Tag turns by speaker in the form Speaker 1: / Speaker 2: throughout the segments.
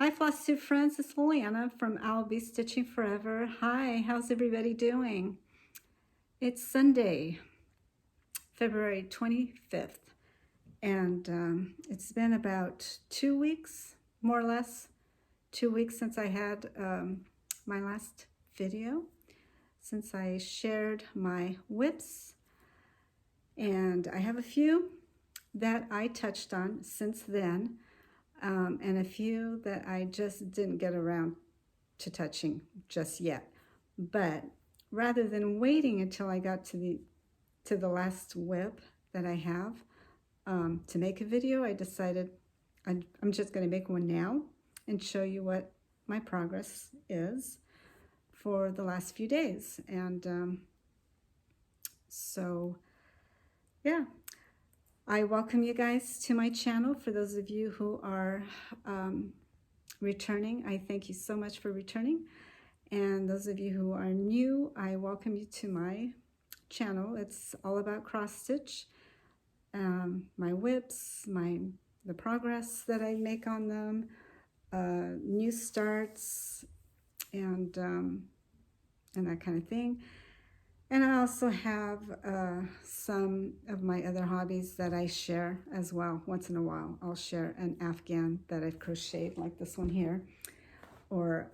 Speaker 1: Hi, Flosstube friends. It's Liliana from I'll Be Stitching Forever. Hi, how's everybody doing? It's Sunday, February 25th, and it's been about 2 weeks, more or less, 2 weeks since I had my last video, since I shared my whips, and I have a few that I touched on since then. And a few that I just didn't get around to touching just yet. But rather than waiting until I got to the last whip that I have to make a video, I decided I'm just going to make one now and show you what my progress is for the last few days. And so, yeah. I welcome you guys to my channel. For those of you who are returning, I thank you so much for returning. And those of you who are new, I welcome you to my channel. It's all about cross stitch, my whips, the progress that I make on them, new starts, and that kind of thing. And I also have some of my other hobbies that I share as well. Once in a while, I'll share an Afghan that I've crocheted, like this one here, or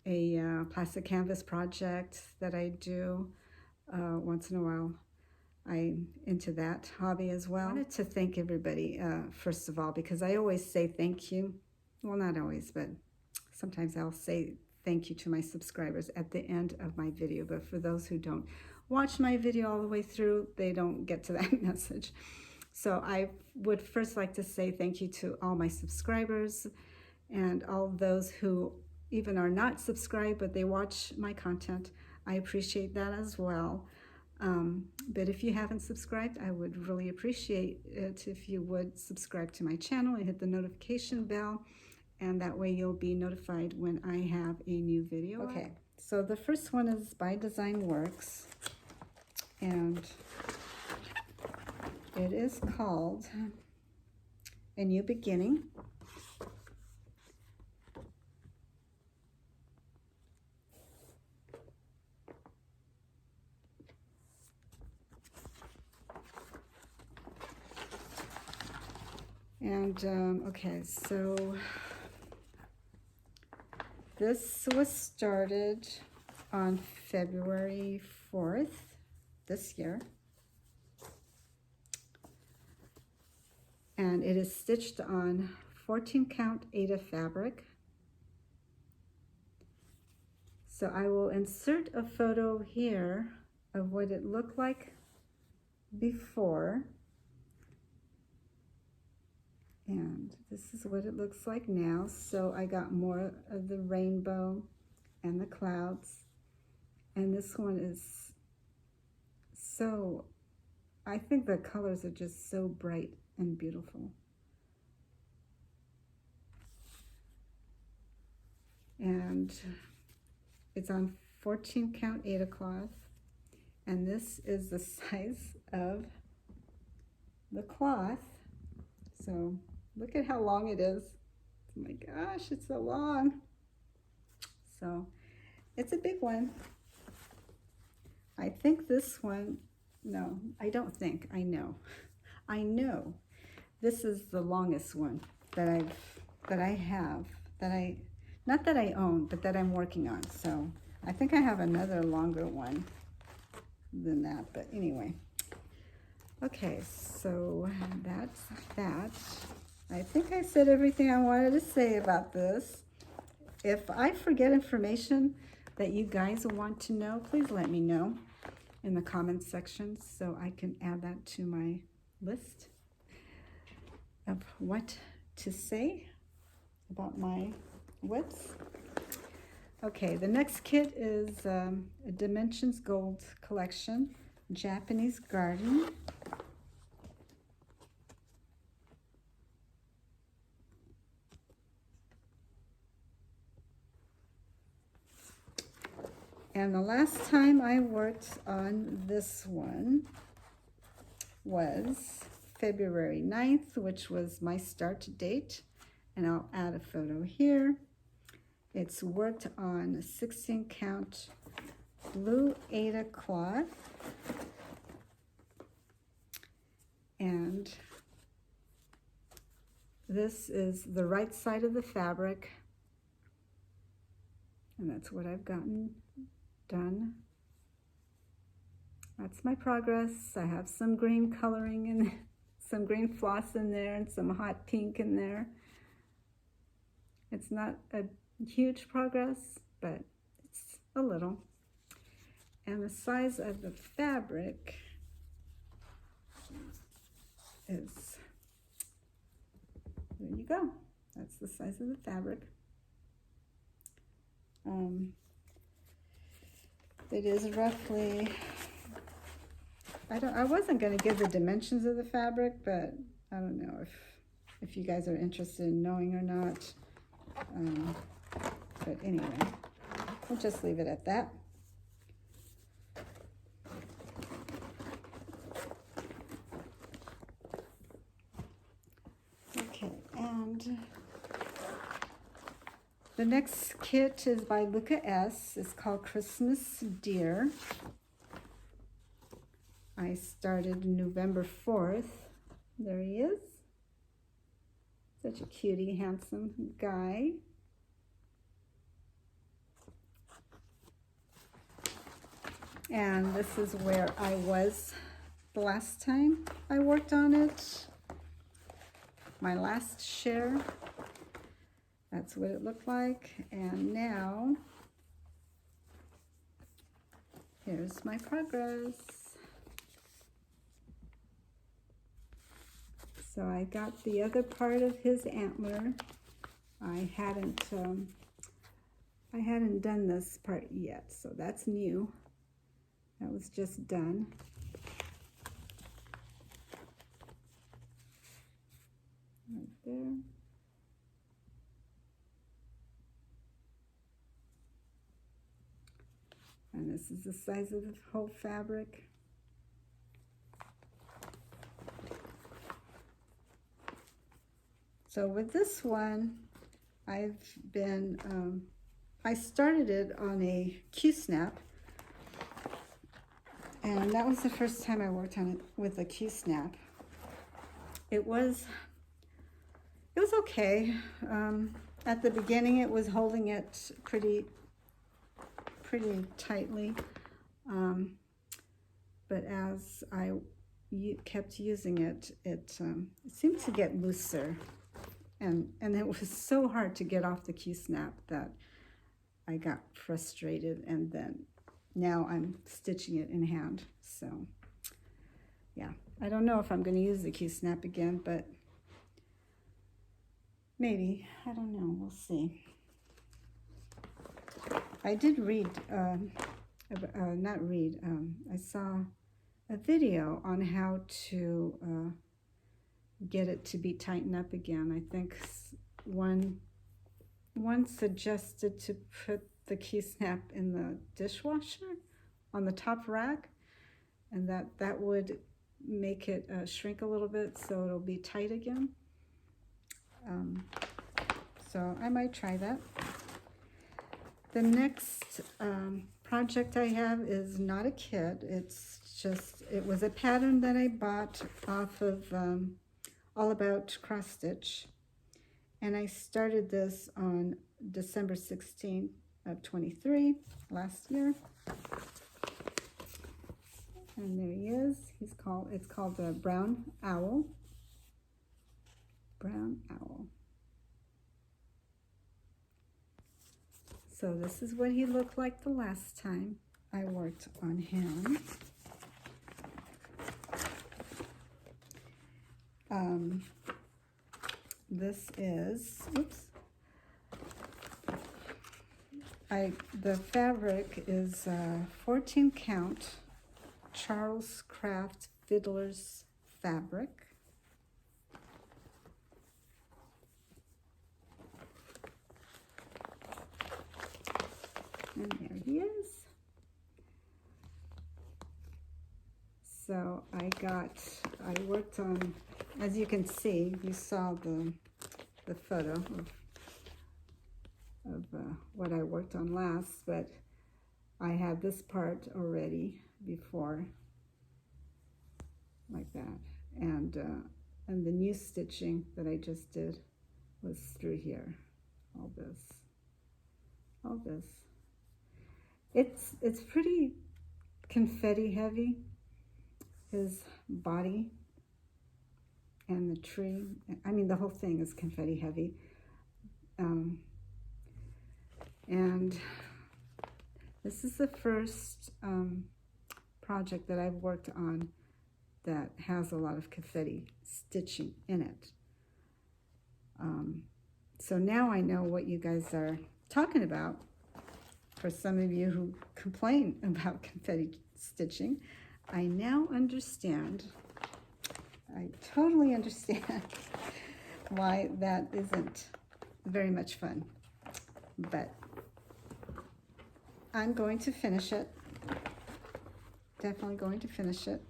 Speaker 1: a plastic canvas project that I do once in a while. I'm into that hobby as well. I wanted to thank everybody, first of all, because I always say thank you. Well, not always, but sometimes I'll say thank you to my subscribers at the end of my video. But for those who don't watch my video all the way through, they don't get to that message. So I would first like to say thank you to all my subscribers and all those who even are not subscribed, but they watch my content. I appreciate that as well. But if you haven't subscribed, I would really appreciate it if you would subscribe to my channel and hit the notification bell. And that way you'll be notified when I have a new video. Okay, so the first one is by Design Works, and it is called A New Beginning. And okay, so this was started on February 4th this year, and it is stitched on 14 count Aida fabric. So I will insert a photo here of what it looked like before, and this is what it looks like now. So I got more of the rainbow and the clouds, and this one is so, I think the colors are just so bright and beautiful. And it's on 14 count Aida cloth, and this is the size of the cloth. So look at how long it is. Oh my gosh, it's so long. So it's a big one. I think this one, no, I don't think, I know. I know this is the longest one that I have, not that I own, but that I'm working on. So I think I have another longer one than that, but anyway. Okay, so that's that. I think I said everything I wanted to say about this. If I forget information that you guys want to know, please let me know in the comments section so I can add that to my list of what to say about my whips. Okay, the next kit is a Dimensions Gold Collection, Japanese Garden. And the last time I worked on this one was February 9th, which was my start date. and I'll add a photo here. It's worked on a 16 count blue Aida cloth, and this is the right side of the fabric, and that's what I've gotten done. That's my progress. I have some green coloring and some green floss in there and some hot pink in there. It's not a huge progress, but it's a little. And the size of the fabric is, there you go. That's the size of the fabric. It is roughly, I wasn't going to give the dimensions of the fabric, but I don't know if you guys are interested in knowing or not. But anyway, we'll just leave it at that. Okay, and the next kit is by Luca S. It's called Christmas Deer. I started November 4th. There he is. Such a cutie, handsome guy. And this is where I was the last time I worked on it. My last share. That's what it looked like. And now, here's my progress. So I got the other part of his antler. I hadn't done this part yet, so that's new. That was just done. Right there. And this is the size of the whole fabric. So with this one, I started it on a Q-snap, and that was the first time I worked on it with a Q-snap. It was okay. At the beginning, it was holding it pretty tightly, but as I kept using it, it seemed to get looser. And it was so hard to get off the Q-snap that I got frustrated, and then now I'm stitching it in hand. So yeah, I don't know if I'm going to use the Q-snap again, but maybe. I don't know. We'll see. I did read, I saw a video on how to get it to be tightened up again. I think one suggested to put the Q-snap in the dishwasher on the top rack, and that would make it shrink a little bit so it'll be tight again. So I might try that. The next project I have is not a kit. It was a pattern that I bought off of All About Cross Stitch, and I started this on December 16th of 23 last year. And there he is. It's called the Brown Owl. Brown Owl. So this is what he looked like the last time I worked on him. This is, oops. The fabric is 14 count Charles Craft Fiddler's fabric. And there he is. So I worked on, as you can see, you saw the photo of what I worked on last, but I had this part already before, like that, and the new stitching that I just did was through here. All this. It's pretty confetti heavy, his body and the tree. I mean, the whole thing is confetti heavy. And this is the first project that I've worked on that has a lot of confetti stitching in it. So now I know what you guys are talking about. For some of you who complain about confetti stitching, I now understand. I totally understand why that isn't very much fun. But I'm going to finish it. Definitely going to finish it.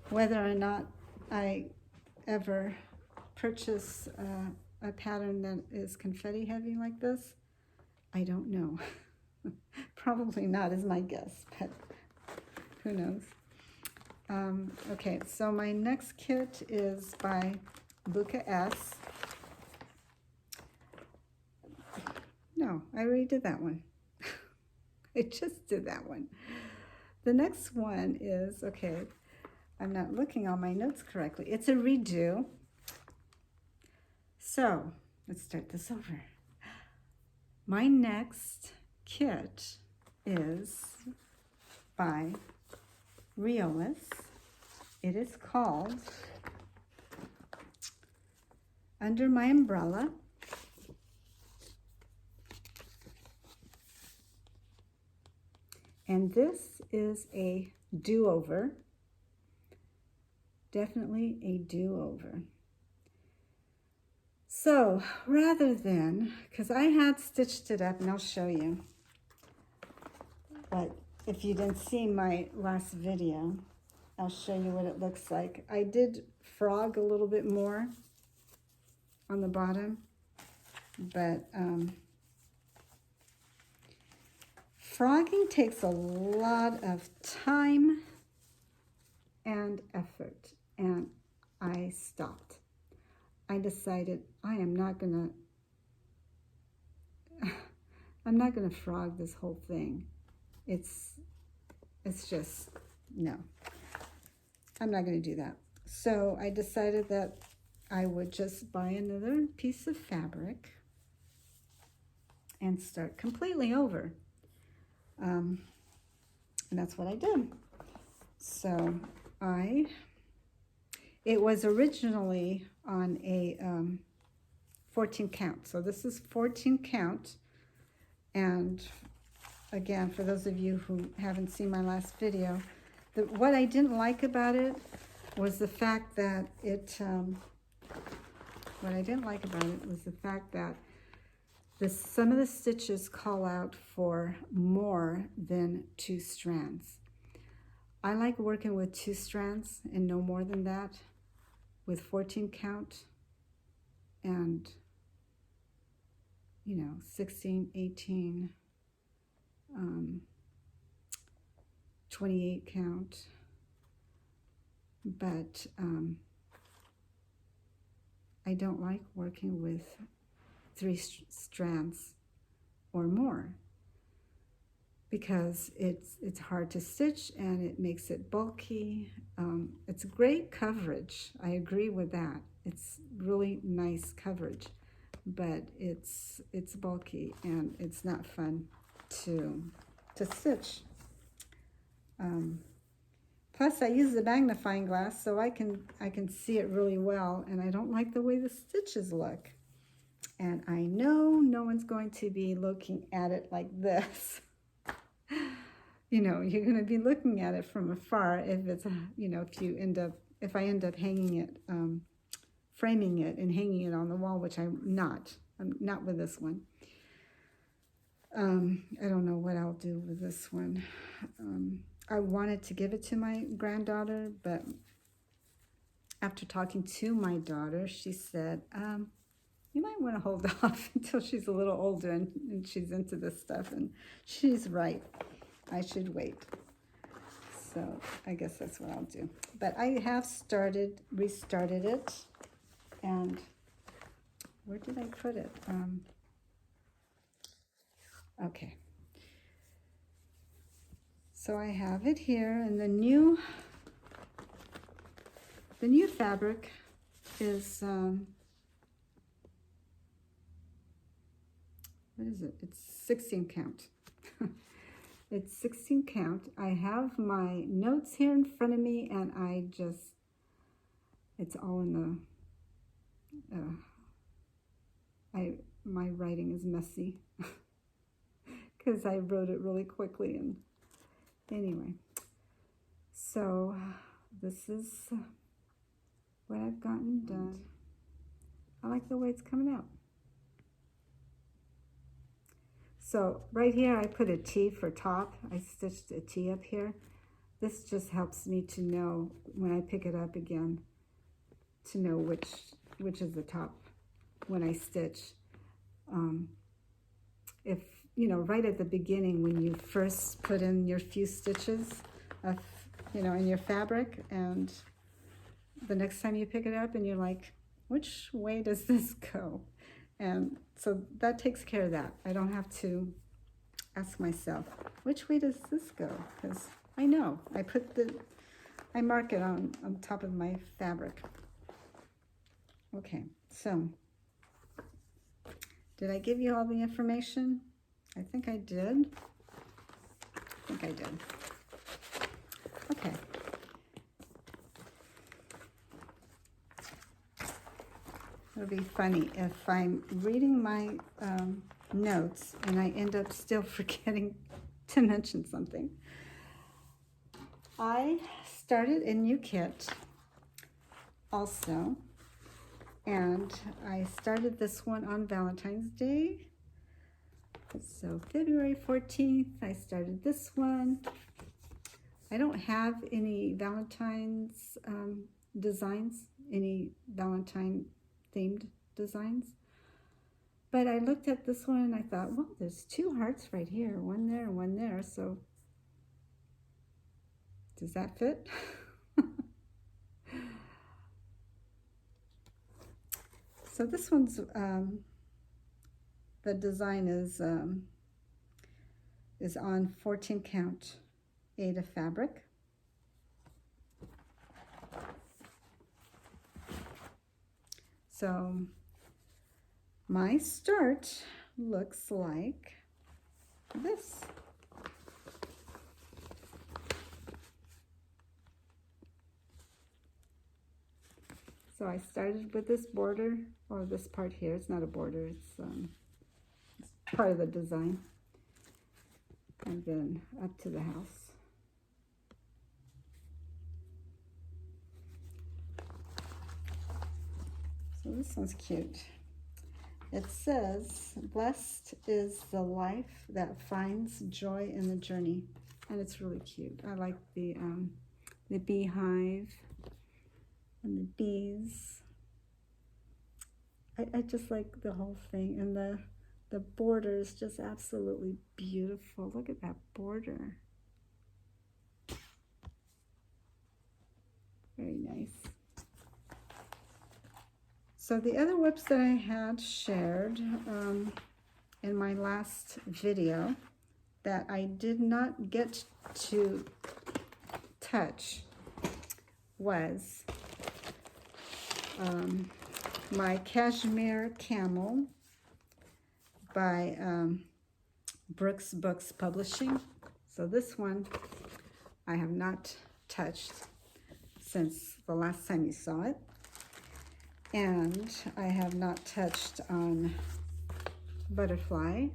Speaker 1: Whether or not I ever purchase a pattern that is confetti heavy like this, I don't know. Probably not is my guess, but who knows. Okay, so my next kit is by Buka S. No, I already did that one. I just did that one. The next one is, okay, I'm not looking on my notes correctly. It's a redo. So let's start this over. My next kit is by Riolis. It is called Under My Umbrella. And this is a do-over. Definitely a do-over. So rather than, because I had stitched it up, and I'll show you, but if you didn't see my last video, I'll show you what it looks like. I did frog a little bit more on the bottom, but frogging takes a lot of time and effort, and I stopped. I decided I'm not gonna frog this whole thing. It's just, no, I'm not gonna do that. So I decided that I would just buy another piece of fabric and start completely over. And that's what I did. So it was originally on a 14 count. So this is 14 count. And again, for those of you who haven't seen my last video, what I didn't like about it was the fact that some of the stitches call out for more than 2 strands. I like working with 2 strands and no more than that, with 14 count and, 16, 18, 28 count. But I don't like working with 3 strands or more, because it's hard to stitch and it makes it bulky. It's great coverage. I agree with that. It's really nice coverage, but it's bulky and it's not fun to stitch. Plus, I use the magnifying glass so I can see it really well, and I don't like the way the stitches look. And I know no one's going to be looking at it like this. You're going to be looking at it from afar if it's, if I end up hanging it, framing it and hanging it on the wall, which I'm not with this one. I don't know what I'll do with this one. I wanted to give it to my granddaughter, but after talking to my daughter, she said, you might want to hold off until she's a little older and she's into this stuff. And she's right. I should wait. So I guess that's what I'll do. But I have restarted it. And where did I put it? Okay. So I have it here, and the new fabric is what is it? It's 16 count. It's 16 count. I have my notes here in front of me, and it's all in the, my writing is messy because I wrote it really quickly. And anyway, so this is what I've gotten done. I like the way it's coming out. So right here I put a T for top. I stitched a T up here. This just helps me to know when I pick it up again, to know which is the top when I stitch. If, you know, right at the beginning when you first put in your few stitches of, you know, in your fabric, and the next time you pick it up and you're like, which way does this go? And so that takes care of that. I don't have to ask myself, which way does this go? Because I know, I mark it on top of my fabric. Okay, so did I give you all the information? I think I did. Okay. It'll be funny if I'm reading my notes and I end up still forgetting to mention something. I started a new kit also, and I started this one on Valentine's Day. So February 14th, I started this one. I don't have any Valentine's designs, any Valentine themed designs. But I looked at this one and I thought, well, there's two hearts right here, one there and one there. So does that fit? So this one's, the design is on 14 count Aida fabric. So my start looks like this. So I started with this border, or this part here. It's not a border, it's part of the design. And then up to the house. So this one's cute. It says, "Blessed is the life that finds joy in the journey," and it's really cute. I like the beehive and the bees. I just like the whole thing, and the border is just absolutely beautiful. Look at that border. Very nice. So the other whips that I had shared in my last video that I did not get to touch was my Cashmere Camel by Brooks Books Publishing. So this one I have not touched since the last time you saw it. And I have not touched on Butterfly,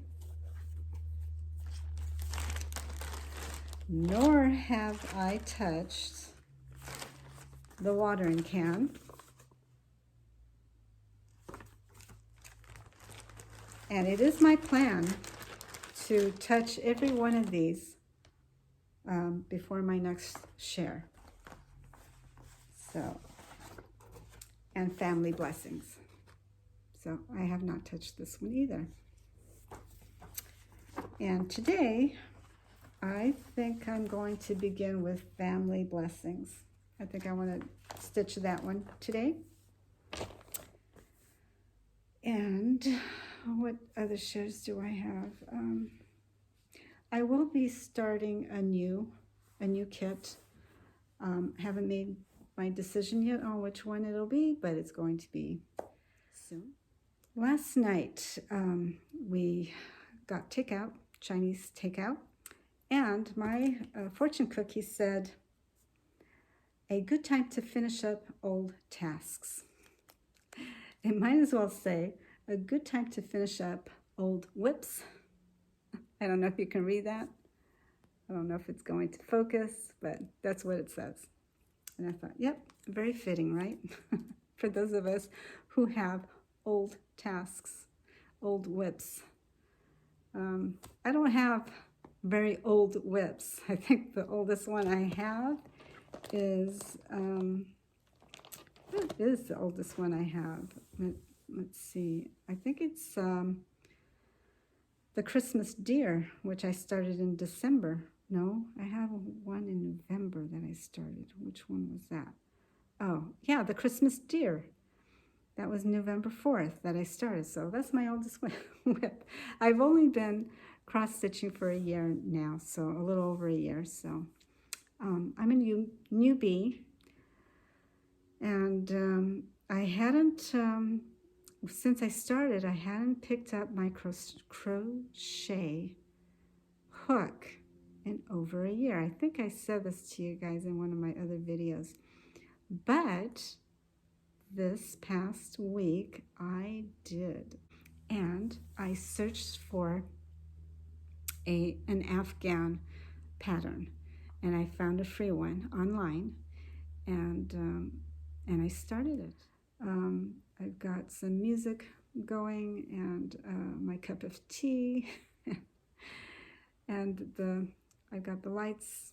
Speaker 1: nor have I touched the watering can. And it is my plan to touch every one of these before my next share. So, and family blessings. So I have not touched this one either. And today, I think I'm going to begin with family blessings. I think I want to stitch that one today. And what other shares do I have? I will be starting a new kit. Haven't made my decision yet on which one it'll be, but it's going to be soon. Last night, we got takeout, Chinese takeout, and my fortune cookie said, a good time to finish up old tasks. It might as well say, a good time to finish up old whips. I don't know if you can read that. I don't know if it's going to focus, but that's what it says. And I thought, yep, very fitting, right? For those of us who have old tasks, old whips. I don't have very old whips. I think the oldest one I have is, what is the oldest one I have? Let's see, I think it's the Christmas deer, which I started in December. No, I have one in November that I started. Which one was that? Oh, yeah, the Christmas deer. That was November 4th that I started, so that's my oldest whip. I've only been cross-stitching for a year now, so a little over a year. So I'm a newbie, and I hadn't, since I started, I hadn't picked up my crochet hook in over a year. I think I said this to you guys in one of my other videos, but this past week I did, and I searched for an Afghan pattern, and I found a free one online, and I started it. I've got some music going, and my cup of tea, and I've got the lights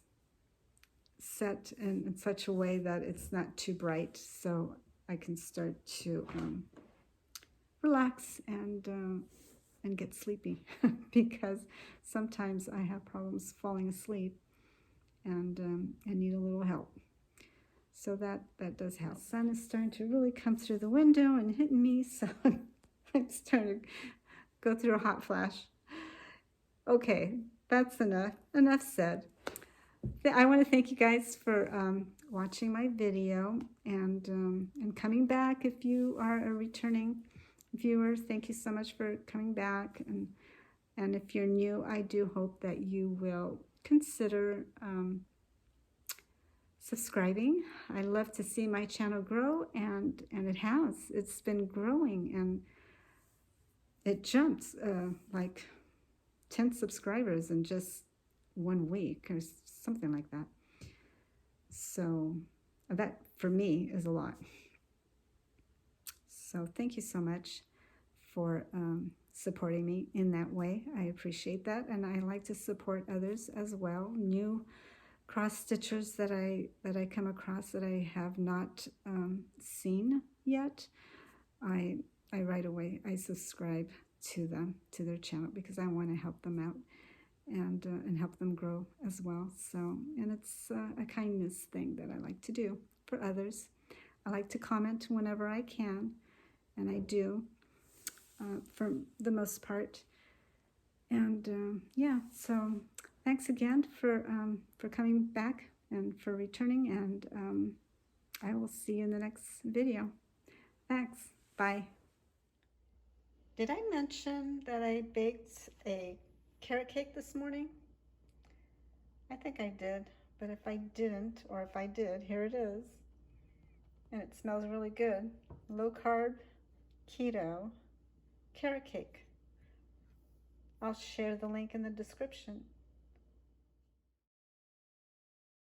Speaker 1: set in such a way that it's not too bright, so I can start to relax and get sleepy because sometimes I have problems falling asleep and I need a little help. So that does help. The sun is starting to really come through the window and hit me, so I'm starting to go through a hot flash. Okay, that's enough said. I want to thank you guys for watching my video and coming back. If you are a returning viewer, thank you so much for coming back. And if you're new, I do hope that you will consider subscribing. I love to see my channel grow, and it has. It's been growing, and it jumped like 10 subscribers in just 1 week or something like that. So that for me is a lot. So thank you so much for supporting me in that way. I appreciate that, and I like to support others as well. New cross stitchers that I come across that I have not seen yet, I right away I subscribe to them, to their channel, because I want to help them out and help them grow as well. So, and it's a kindness thing that I like to do for others. I like to comment whenever I can, and I do for the most part. And yeah, so thanks again for coming back and for returning, and I will see you in the next video. Thanks. Bye. Did I mention that I baked a carrot cake this morning? I think I did, but if I didn't, or if I did, here it is. And it smells really good. Low carb, keto, carrot cake. I'll share the link in the description.